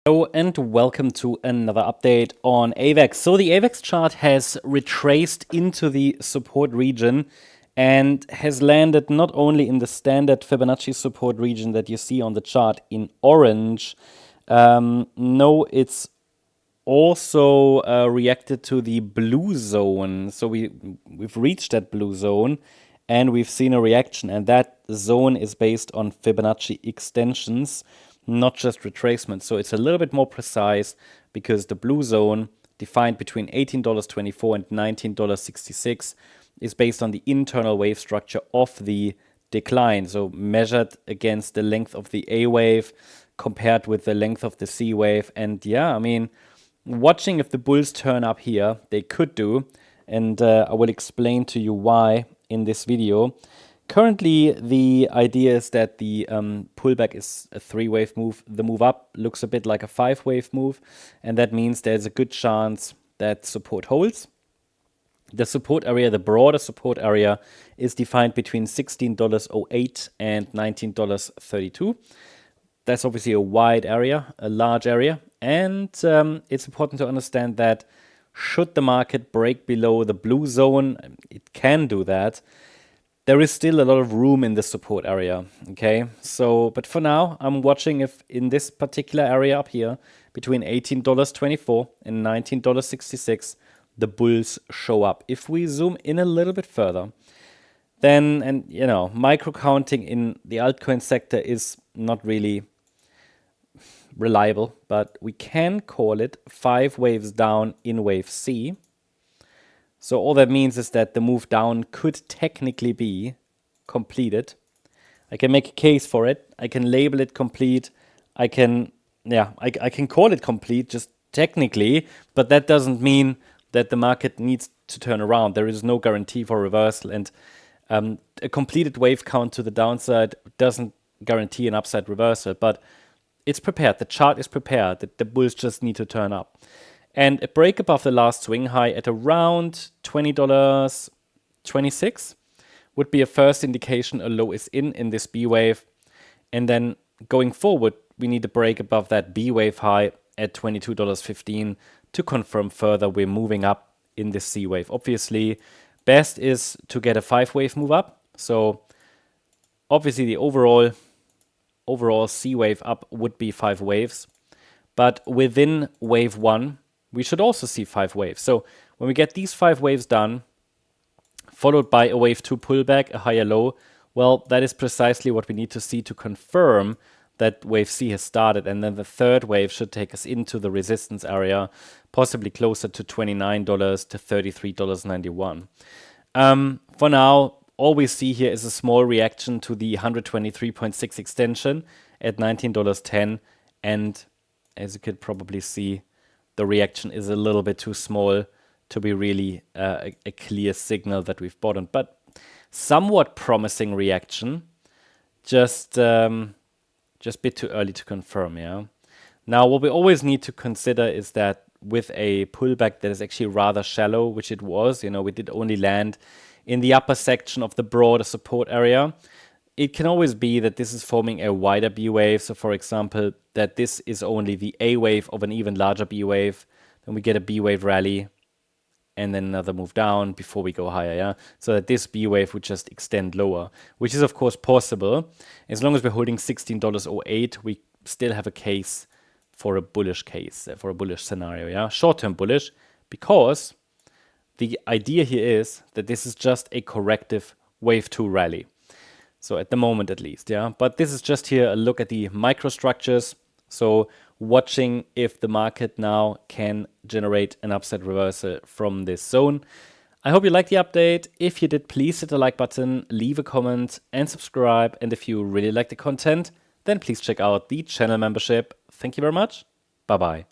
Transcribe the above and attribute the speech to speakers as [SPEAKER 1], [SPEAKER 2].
[SPEAKER 1] Hello and welcome to another update on AVAX. So the AVAX chart has retraced into the support region and has landed not only in the standard Fibonacci support region that you see on the chart in orange. No, it's also reacted to the blue zone. So we've reached that blue zone and we've seen a reaction, and that zone is based on Fibonacci extensions, not just retracement. So it's a little bit more precise because the blue zone, defined between $18.24 and $19.66, is based on the internal wave structure of the decline. So measured against the length of the A wave compared with the length of the C wave. And yeah, I mean, watching if the bulls turn up here, they could do. And I will explain to you why in this video. Currently, the idea is that the pullback is a 3-wave move. The move up looks a bit like a 5-wave move, and that means there's a good chance that support holds. The support area, the broader support area, is defined between $16.08 and $19.32. That's obviously a wide area, a large area, and it's important to understand that should the market break below the blue zone, it can do that. There is still a lot of room in the support area, okay? So, but for now, I'm watching if in this particular area up here, between $18.24 and $19.66, the bulls show up. If we zoom in a little bit further, then, and you know, micro counting in the altcoin sector is not really reliable, but we can call it 5 waves down in wave C. So all that means is that the move down could technically be completed. I can make a case for it. I can label it complete. I can call it complete just technically, but that doesn't mean that the market needs to turn around. There is no guarantee for reversal, and a completed wave count to the downside doesn't guarantee an upside reversal, but it's prepared. The chart is prepared. The bulls just need to turn up. And a break above the last swing high at around $20.26 would be a first indication a low is in this B wave. And then going forward, we need a break above that B wave high at $22.15 to confirm further we're moving up in this C wave. Obviously, best is to get a 5-wave move up. So obviously the overall C wave up would be 5 waves. But within wave 1, we should also see 5 waves. So when we get these 5 waves done, followed by a wave 2 pullback, a higher low, well, that is precisely what we need to see to confirm that wave C has started. And then the third wave should take us into the resistance area, possibly closer to $29 to $33.91. For now, all we see here is a small reaction to the 123.6 extension at $19.10. And as you could probably see, the reaction is a little bit too small to be really a clear signal that we've bottomed. But somewhat promising reaction, just a bit too early to confirm, yeah? Now, what we always need to consider is that with a pullback that is actually rather shallow, which it was, you know, we did only land in the upper section of the broader support area. It can always be that this is forming a wider B wave. So for example, that this is only the A wave of an even larger B wave. Then we get a B wave rally and then another move down before we go higher, yeah? So that this B wave would just extend lower, which is of course possible. As long as we're holding $16.08, we still have a case for a bullish scenario, yeah? Short-term bullish, because the idea here is that this is just a corrective wave 2 rally. So at the moment, at least, yeah. But this is just here a look at the microstructures. So watching if the market now can generate an upside reversal from this zone. I hope you liked the update. If you did, please hit the like button, leave a comment and subscribe. And if you really like the content, then please check out the channel membership. Thank you very much. Bye-bye.